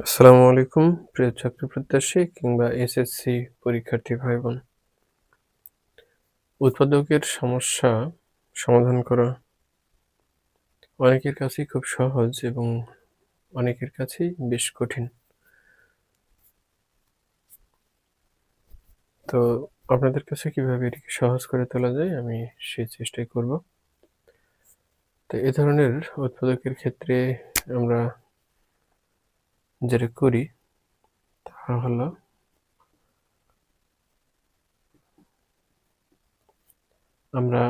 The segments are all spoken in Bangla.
আসসালামু আলাইকুম প্রিয় চাকরি প্রত্যাশী কিংবা এসএসসি পরীক্ষার্থী ভাই বোন। উৎপাদকের সমস্যা সমাধান করা অনেকের কাছেই খুব সহজ এবং অনেকের কাছেই বেশ কঠিন। তো আপনাদের কাছে কিভাবে এটিকে সহজ করে তোলা যায় আমি সেই চেষ্টাই করব। তো এ ধরনের উৎপাদকের ক্ষেত্রে আমরা যেটা করি তা হলো আমরা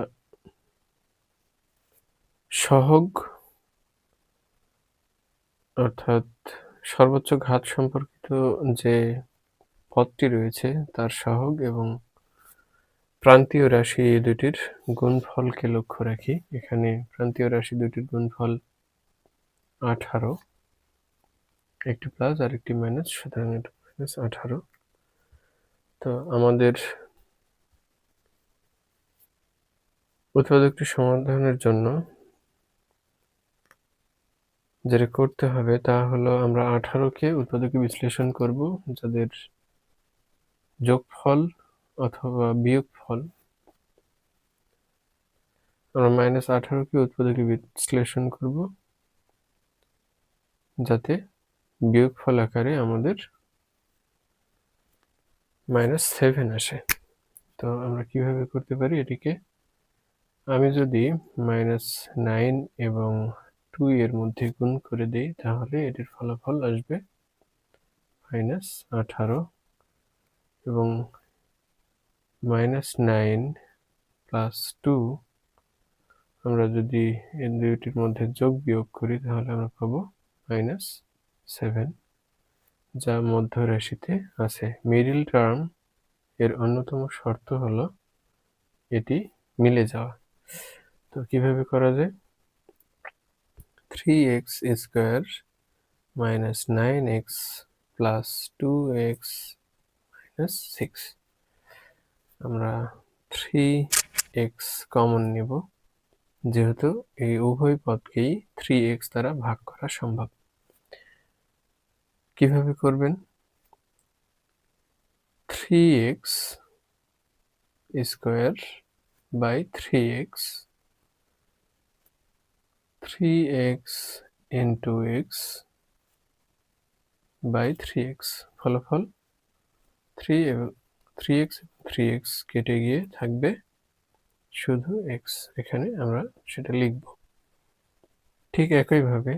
সহগ অর্থাৎ সর্বোচ্চ ঘাত সম্পর্কিত যে পদটি রয়েছে তার সহগ এবং প্রান্তীয় রাশি এই দুটির গুণফলকে লক্ষ্য রাখি। এখানে প্রান্তীয় রাশি দুটির গুণফল 18, একটি প্লাস আর একটি মাইনাস, সুতরাং এটা -18। তো আমাদের উৎপাদকটি সমাধানের জন্য যেটা করতে হবে তা হলো আমরা 18কে উৎপাদকে বিশ্লেষণ করব, যাদের যোগফল অথবা বিয়োগফল। আমরা -18কে উৎপাদকে বিশ্লেষণ করব যাতে বিয়োগফল আকারে আমাদের -7 আসে। তো আমরা কিভাবে করতে পারি এটিকে? আমি যদি -9 এবং 2 এর মধ্যে গুণ করে দেই তাহলে এটির ফলাফল আসবে -18 এবং -9 প্লাস 2 আমরা যদি এই দুইটির মধ্যে যোগ বিয়োগ করি তাহলে আমরা পাবো -7, যা মধ্য রাশিতে আছে। মিডল টার্ম এর অন্যতম শর্ত হলো এটি মিলে যাওয়া। তো কিভাবে করা যায়? 3x square minus 9x plus 2x minus 6, আমরা 3x কমন নেব যেহেতু এই উভয় পদকেই 3x দ্বারা ভাগ করা সম্ভব। কিভাবে করবেন? 3x square by 3x into x by 3x, ফলাফল 3 এবং 3x কেটে গিয়ে থাকবে শুধু x। এখানে আমরা সেটা লিখব। ঠিক একইভাবে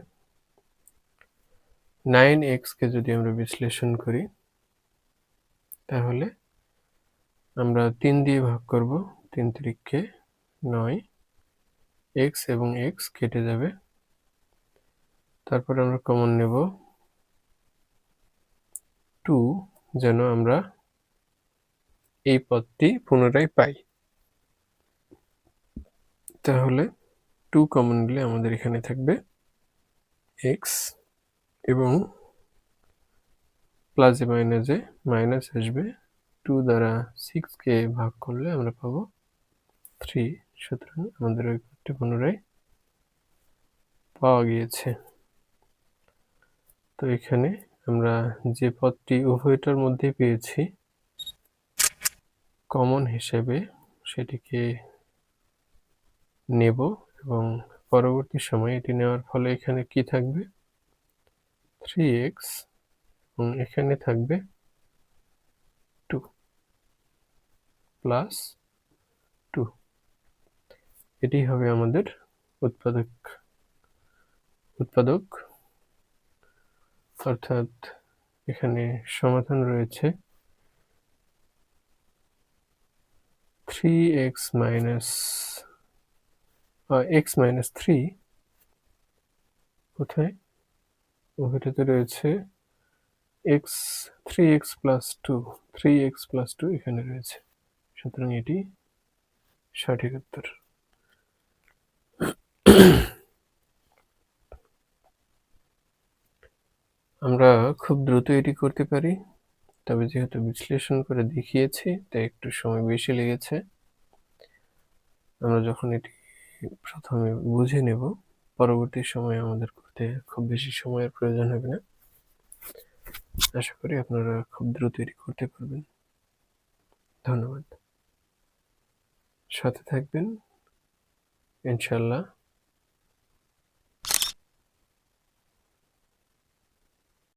9x কে যদি আমরা বিশ্লেষণ করি তাহলে আমরা 3 দিয়ে ভাগ করব, 3 3 9, x এবং x কেটে যাবে। তারপর আমরা কমন নেব 2, যেন আমরা এই পদটি পুনরায় পাই। তাহলে 2 কমন নিলে আমাদের এখানে থাকবে x এবং প্লাসে মাইনাসে মাইনাস আসবে। 2 দ্বারা 6 কে ভাগ করলে আমরা পাবো 3, সুতরাং আমাদের ওই পদটি পুনরায় পাওয়া গিয়েছে। তো এখানে আমরা যে পদটি উভয়টার মধ্যে পেয়েছি কমন হিসেবে সেটিকে নেব এবং পরবর্তী সময়ে এটি নেওয়ার ফলে এখানে কি থাকবে? 3x এবং এখানে থাকবে 2 প্লাস 2। এটি হবে আমাদের উৎপাদক অর্থাৎ এখানে সমাধান রয়েছে 3x minus x minus 3, কোথায়? ওটাতে রয়েছে x 3x plus 2, 3x plus 2 এখানে রয়েছে, সুতরাং এটি সঠিক উত্তর। আমরা খুব দ্রুত এটি করতে পারি, তবে যেহেতু বিশ্লেষণ করে দেখিয়েছি তাই একটু সময় বেশি লেগেছে। আমরা যখন এটি প্রথমে বুঝে নেব পরবর্তী সময়ে আমাদের করতে খুব বেশি সময়ের প্রয়োজন হবে না। আশা করি আপনারা খুব দ্রুত এটি করতে পারবেন। ধন্যবাদ। সাথে থাকবেন। ইনশাআল্লাহ